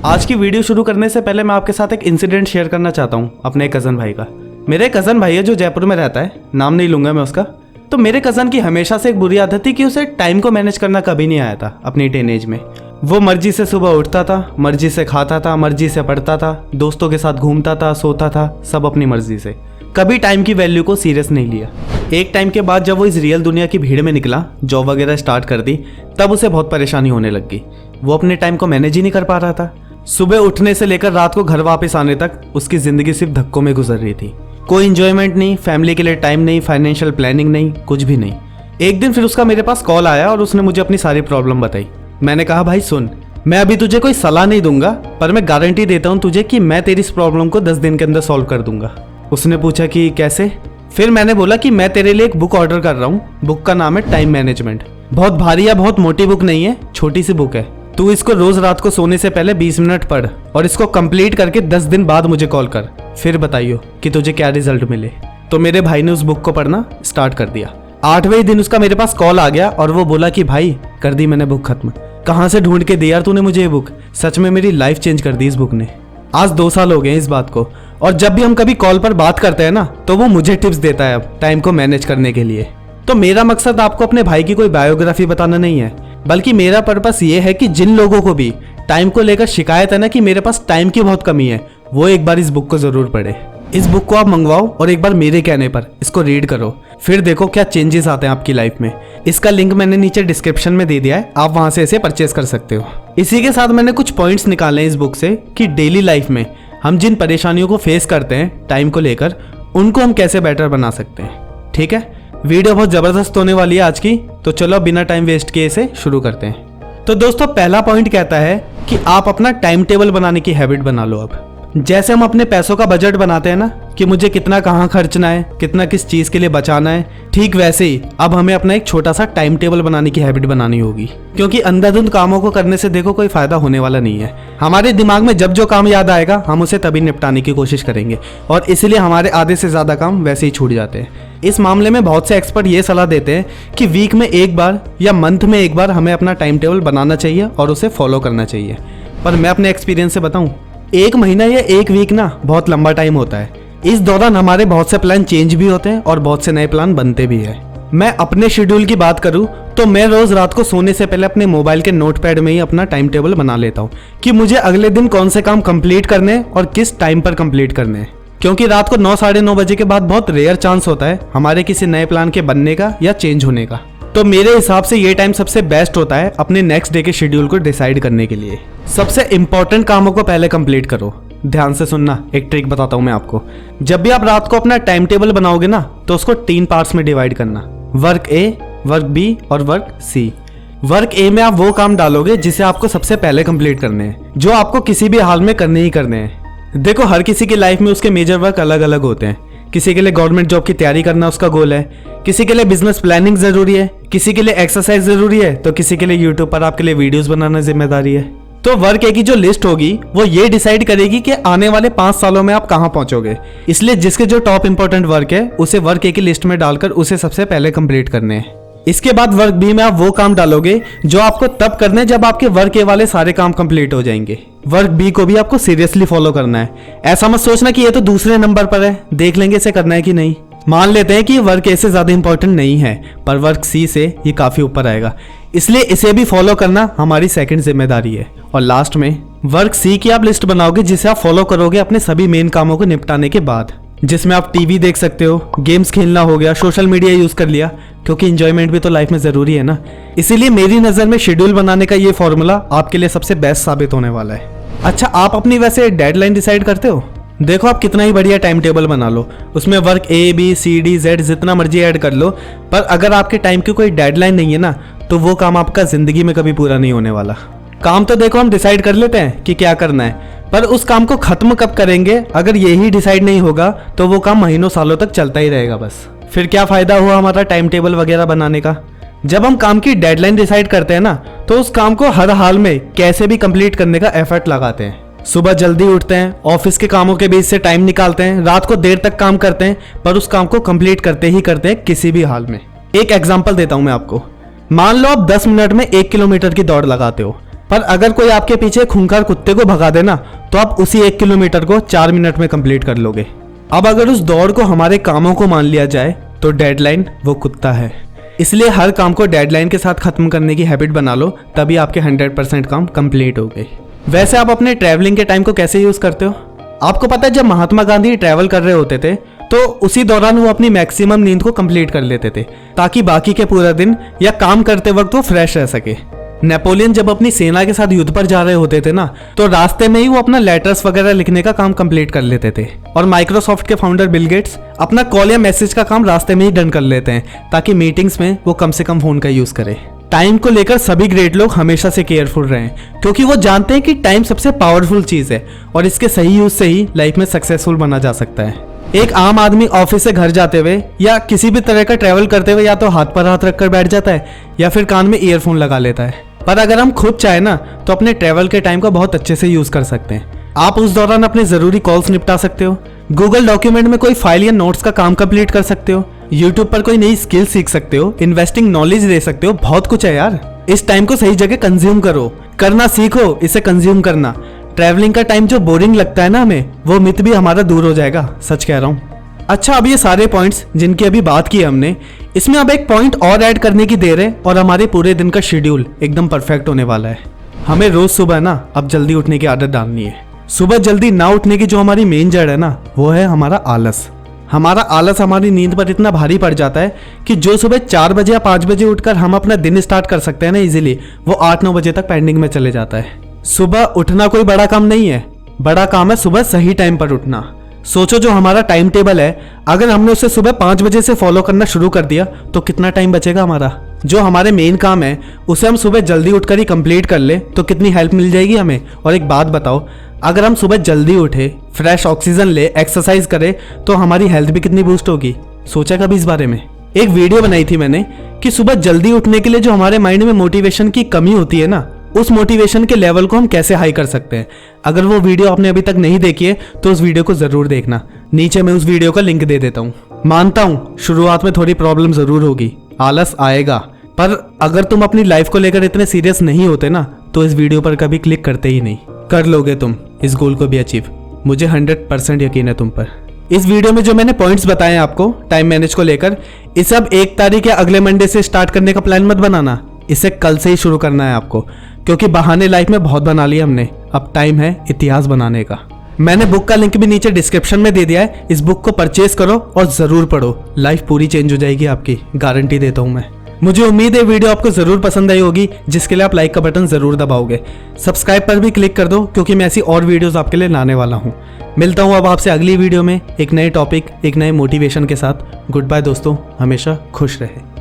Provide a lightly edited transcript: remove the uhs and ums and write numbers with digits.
आज की वीडियो शुरू करने से पहले मैं आपके साथ एक इंसिडेंट शेयर करना चाहता हूँ अपने कज़न भाई का। मेरे कज़न भाई है जो जयपुर में रहता है, नाम नहीं लूँगा मैं उसका। तो मेरे कज़न की हमेशा से एक बुरी आदत थी कि उसे टाइम को मैनेज करना कभी नहीं आया था अपनी टीनेज में। वो मर्जी से सुबह उठता था, मर्जी से खाता था, मर्जी से पढ़ता था, दोस्तों के साथ घूमता था, सोता था, सब अपनी मर्जी से। कभी टाइम की वैल्यू को सीरियस नहीं लिया। एक टाइम के बाद जब वो इस रियल दुनिया की भीड़ में निकला, जॉब वगैरह स्टार्ट कर दी, तब उसे बहुत परेशानी होने लग गई। वो अपने टाइम को मैनेज ही नहीं कर पा रहा था। सुबह उठने से लेकर रात को घर वापस आने तक उसकी ज़िंदगी सिर्फ धक्कों में गुजर रही थी। कोई इंजॉयमेंट नहीं, फैमिली के लिए टाइम नहीं, फाइनेंशियल प्लानिंग नहीं, कुछ भी नहीं। एक दिन फिर उसका मेरे पास कॉल आया और उसने मुझे अपनी सारी प्रॉब्लम बताई। मैंने कहा भाई सुन, मैं अभी तुझे कोई सलाह नहीं दूंगा, पर मैं गारंटी देता हूँ तुझे कि मैं तेरी इस प्रॉब्लम को 10 दिन के अंदर सॉल्व कर दूंगा। उसने पूछा कि कैसे? फिर मैंने बोला कि मैं तेरे लिए एक बुक ऑर्डर कर रहा हूँ। बुक का नाम है टाइम मैनेजमेंट। बहुत भारी या बहुत मोटी बुक नहीं है, छोटी सी बुक है। तू इसको रोज रात को सोने से पहले 20 मिनट पढ़ और इसको कंप्लीट करके 10 दिन बाद मुझे कॉल कर, फिर बताइयो कि तुझे क्या रिजल्ट मिले। तो मेरे भाई ने उस बुक को पढ़ना स्टार्ट कर दिया। 8वें दिन उसका मेरे पास कॉल आ गया और वो बोला कि भाई कर दी मैंने बुक खत्म। कहाँ से ढूंढ के दी यार तूने मुझे ये बुक? सच में मेरी लाइफ चेंज कर दी इस बुक ने। आज 2 साल हो गए इस बात को, और जब भी हम कभी कॉल पर बात करते हैं ना, तो वो मुझे टिप्स देता है अब टाइम को मैनेज करने के लिए। तो मेरा मकसद आपको अपने भाई की कोई बायोग्राफी बताना नहीं है, बल्कि मेरा पर्पस ये है कि जिन लोगों को भी टाइम को लेकर शिकायत है ना कि मेरे पास टाइम की बहुत कमी है, वो एक बार इस बुक को जरूर पढ़े। इस बुक को आप मंगवाओ और एक बार मेरे कहने पर इसको रीड करो, फिर देखो क्या चेंजेस आते हैं आपकी लाइफ में। इसका लिंक मैंने नीचे डिस्क्रिप्शन में दे दिया है, आप वहां से इसे परचेज कर सकते हो। इसी के साथ मैंने कुछ पॉइंट्स निकाले हैं इस बुक से कि डेली लाइफ में हम जिन परेशानियों को फेस करते हैं टाइम को लेकर, उनको हम कैसे बेटर बना सकते हैं। ठीक है, वीडियो बहुत जबरदस्त होने वाली है आज की, तो चलो बिना टाइम वेस्ट किए इसे शुरू करते हैं। तो दोस्तों पहला पॉइंट कहता है कि आप अपना टाइम टेबल बनाने की हैबिट बना लो। अब जैसे हम अपने पैसों का बजट बनाते हैं ना कि मुझे कितना कहाँ खर्चना है, कितना किस चीज़ के लिए बचाना है, ठीक वैसे ही अब हमें अपना एक छोटा सा टाइम टेबल बनाने की हैबिट बनानी होगी। क्योंकि अंधाधुंध कामों को करने से देखो कोई फायदा होने वाला नहीं है। हमारे दिमाग में जब जो काम याद आएगा हम उसे तभी निपटाने की कोशिश करेंगे, और इसलिए हमारे आधे से ज़्यादा काम वैसे ही छूट जाते हैं। इस मामले में बहुत से एक्सपर्ट ये सलाह देते हैं कि वीक में एक बार या मंथ में एक बार हमें अपना टाइम टेबल बनाना चाहिए और उसे फॉलो करना चाहिए। पर मैं अपने एक्सपीरियंस से बताऊं, 1 महीना या 1 वीक ना बहुत लंबा टाइम होता है। इस दौरान हमारे बहुत से प्लान चेंज भी होते हैं और बहुत से नए प्लान बनते भी हैं। मैं अपने शेड्यूल की बात करूं तो मैं रोज रात को सोने से पहले अपने मोबाइल के नोटपैड में ही अपना टाइम टेबल बना लेता हूं कि मुझे अगले दिन कौन से काम कंप्लीट करने हैं और किस टाइम पर कंप्लीट करने हैं। क्योंकि रात को 9 साढ़े 9 बजे के बाद बहुत रेयर चांस होता है हमारे किसी नए प्लान के बनने का या चेंज होने का। तो मेरे हिसाब से ये टाइम सबसे बेस्ट होता है अपने नेक्स्ट डे के शेड्यूल को डिसाइड करने के लिए। सबसे इंपॉर्टेंट कामों को पहले कंप्लीट करो। ध्यान से सुनना, एक ट्रिक बताता हूँ मैं आपको। जब भी आप रात को अपना टाइम टेबल बनाओगे ना, तो उसको 3 पार्ट्स में डिवाइड करना, वर्क ए, वर्क बी और वर्क सी। वर्क ए में आप वो काम डालोगे जिसे आपको सबसे पहले कंप्लीट करने हैं, जो आपको किसी भी हाल में करने ही करने हैं। देखो हर किसी की लाइफ में उसके मेजर वर्क अलग अलग होते हैं। किसी के लिए गवर्नमेंट जॉब की तैयारी करना उसका गोल है, किसी के लिए बिजनेस प्लानिंग जरूरी है, किसी के लिए एक्सरसाइज जरूरी है, तो किसी के लिए यूट्यूब पर आपके लिए वीडियोस बनाना जिम्मेदारी है। तो वर्क ए की जो लिस्ट होगी वो ये डिसाइड करेगी कि आने वाले 5 सालों में आप कहां पहुंचोगे। इसलिए जिसके जो टॉप इंपॉर्टेंट वर्क है उसे वर्क ए की लिस्ट में डालकर उसे सबसे पहले कंप्लीट करने हैं। इसके बाद वर्क बी में आप वो काम डालोगे जो आपको तब करने जब आपके वर्क ए वाले सारे काम कंप्लीट हो जाएंगे। वर्क बी को भी आपको सीरियसली फॉलो करना है। ऐसा मत सोचना कि ये तो दूसरे नंबर पर है, देख लेंगे इसे करना है कि नहीं। मान लेते हैं कि वर्क ए से ज्यादा इंपॉर्टेंट नहीं है, पर वर्क सी से ये काफी ऊपर आएगा, इसलिए इसे भी फॉलो करना हमारी सेकंड जिम्मेदारी है। और लास्ट में वर्क सी की आप लिस्ट बनाओगे जिसे आप फॉलो करोगे अपने सभी मेन कामों को निपटाने के बाद, जिसमें आप टीवी देख सकते हो, गेम्स खेलना हो गया, सोशल मीडिया यूज कर लिया, क्योंकि एंजॉयमेंट भी तो लाइफ में जरूरी है ना। इसीलिए मेरी नजर में शेड्यूल बनाने का ये फॉर्मूला आपके लिए सबसे बेस्ट साबित होने वाला है। अच्छा, आप अपनी वैसे डेडलाइन डिसाइड करते हो? देखो आप कितना ही बढ़िया टाइम टेबल बना लो, उसमें work A B C D Z जितना मर्जी ऐड कर लो, पर अगर आपके टाइम की कोई डेडलाइन नहीं है ना, तो वो काम आपका जिंदगी में कभी पूरा नहीं होने वाला। काम तो देखो हम डिसाइड कर लेते हैं कि क्या करना है, पर उस काम को खत्म कब करेंगे अगर यही डिसाइड नहीं होगा तो वो काम महीनों सालों तक चलता ही रहेगा बस। फिर क्या फायदा हुआ हमारा टाइम टेबल वगैरह बनाने का। जब हम काम की डेडलाइन डिसाइड करते हैं ना, तो उस काम को हर हाल में कैसे भी कंप्लीट करने का एफर्ट लगाते हैं। सुबह जल्दी उठते हैं, ऑफिस के कामों के बीच से टाइम निकालते हैं, रात को देर तक काम करते हैं, पर उस काम को कंप्लीट करते ही करते हैं किसी भी हाल में। एक एग्जांपल देता हूं मैं आपको। मान लो आप 10 मिनट में 1 किलोमीटर की दौड़ लगाते हो, पर अगर कोई आपके पीछे खूंखार कुत्ते को भगा देना तो आप उसी 1 किलोमीटर को 4 मिनट में कंप्लीट कर लोगे। अब अगर उस दौड़ को हमारे कामों को मान लिया जाए तो डेडलाइन वो कुत्ता है। इसलिए हर काम को डेडलाइन के साथ खत्म करने की हैबिट बना लो, तभी आपके 100% काम कंप्लीट हो गए। वैसे आप अपने ट्रैवलिंग के टाइम को कैसे यूज करते हो? आपको पता है जब महात्मा गांधी ट्रैवल कर रहे होते थे तो उसी दौरान वो अपनी मैक्सिमम नींद को कंप्लीट कर लेते थे ताकि बाकी के पूरा दिन या काम करते वक्त वो फ्रेश रह सके। नेपोलियन जब अपनी सेना के साथ युद्ध पर जा रहे होते थे ना, तो रास्ते में ही वो अपना लेटर्स वगैरह लिखने का काम कंप्लीट कर लेते थे। और माइक्रोसॉफ्ट के फाउंडर बिल गेट्स अपना कॉल या मैसेज का काम रास्ते में ही डन कर लेते हैं ताकि मीटिंग्स में वो कम से कम फोन का यूज करें। टाइम को लेकर सभी ग्रेट लोग हमेशा से केयरफुल रहें, क्योंकि वो जानते हैं कि टाइम सबसे पावरफुल चीज है और इसके सही यूज से ही लाइफ में सक्सेसफुल बना जा सकता है। एक आम आदमी ऑफिस से घर जाते हुए या किसी भी तरह का ट्रैवल करते हुए या तो हाथ पर हाथ रखकर बैठ जाता है या फिर कान में ईयरफोन लगा लेता है। पर अगर हम खुद चाहे ना तो अपने ट्रैवल के टाइम का बहुत अच्छे से यूज कर सकते हैं। आप उस दौरान अपने जरूरी कॉल्स निपटा सकते हो, गूगल डॉक्यूमेंट में कोई फाइल या नोट्स का काम कंप्लीट कर सकते हो, यूट्यूब पर कोई नई स्किल सीख सकते हो, इन्वेस्टिंग नॉलेज ले सकते हो। बहुत कुछ है यार। इस टाइम को सही जगह कंज्यूम करो, करना सीखो, इसे कंज्यूम करना। ट्रैवलिंग का टाइम जो बोरिंग लगता है ना हमें, वो मिथ भी हमारा दूर हो जाएगा। सच कह रहा हूँ। अच्छा, अब ये सारे पॉइंट्स जिनकी अभी बात की हमने, इसमें अब एक पॉइंट और ऐड करने की देर है और हमारे पूरे दिन का शेड्यूल एकदम परफेक्ट होने वाला है। हमें रोज सुबह ना अब जल्दी उठने की आदत डालनी है। सुबह जल्दी ना उठने की जो हमारी मेन जड़ है ना, वो है हमारा आलस। हमारा आलस हमारी नींद पर इतना भारी पड़ जाता है कि जो सुबह 4 बजे या 5 बजे उठकर हम अपना दिन स्टार्ट कर सकते हैं ना इजीली, वो 8-9 बजे तक पेंडिंग में चले जाता है। सुबह उठना कोई बड़ा काम नहीं है, बड़ा काम है सुबह सही टाइम पर उठना। सोचो, जो हमारा टाइम टेबल है, अगर हमने उसे सुबह 5 बजे से फॉलो करना शुरू कर दिया तो कितना टाइम बचेगा हमारा। जो हमारे मेन काम है उसे हम सुबह जल्दी उठकर ही कंप्लीट कर ले तो कितनी हेल्प मिल जाएगी हमें। और एक बात बताओ, अगर हम सुबह जल्दी उठे, फ्रेश ऑक्सीजन ले, एक्सरसाइज करें तो हमारी हेल्थ भी कितनी बूस्ट होगी। सोचा कभी इस बारे में? एक वीडियो बनाई थी मैंने कि सुबह जल्दी उठने के लिए जो हमारे माइंड में मोटिवेशन की कमी होती है ना, उस मोटिवेशन के लेवल को हम कैसे हाई कर सकते हैं। अगर वो वीडियो आपने अभी तक नहीं देखी है तो उस वीडियो को जरूर देखना। नीचे मैं उस वीडियो का लिंक दे देता हूँ। मानता हूँ शुरुआत में थोड़ी प्रॉब्लम जरूर होगी, आलस आएगा, पर अगर तुम अपनी लाइफ को लेकर इतने सीरियस नहीं होते ना तो इस वीडियो पर कभी क्लिक करते ही नहीं। कर लोगे तुम इस गोल को भी अचीव, मुझे 100% यकीन है तुम पर। इस वीडियो में जो मैंने पॉइंट्स बताए हैं आपको टाइम मैनेज को लेकर, इस सब 1 तारीख या अगले मंडे से स्टार्ट करने का प्लान मत बनाना। इसे कल से ही शुरू करना है आपको, क्योंकि बहाने लाइफ में बहुत बना लिया हमने। अब टाइम है इतिहास बनाने का। मैंने बुक का लिंक भी नीचे डिस्क्रिप्शन में दे दिया है। इस बुक को परचेज करो और जरूर पढ़ो, लाइफ पूरी चेंज हो जाएगी आपकी, गारंटी देता हूं मैं। मुझे उम्मीद है वीडियो आपको जरूर पसंद आई होगी, जिसके लिए आप लाइक का बटन जरूर दबाओगे। सब्सक्राइब पर भी क्लिक कर दो, क्योंकि मैं ऐसी और वीडियोस आपके लिए लाने वाला हूं। मिलता हूं अब आपसे अगली वीडियो में एक नए टॉपिक, एक नए मोटिवेशन के साथ। गुड बाय दोस्तों, हमेशा खुश रहे।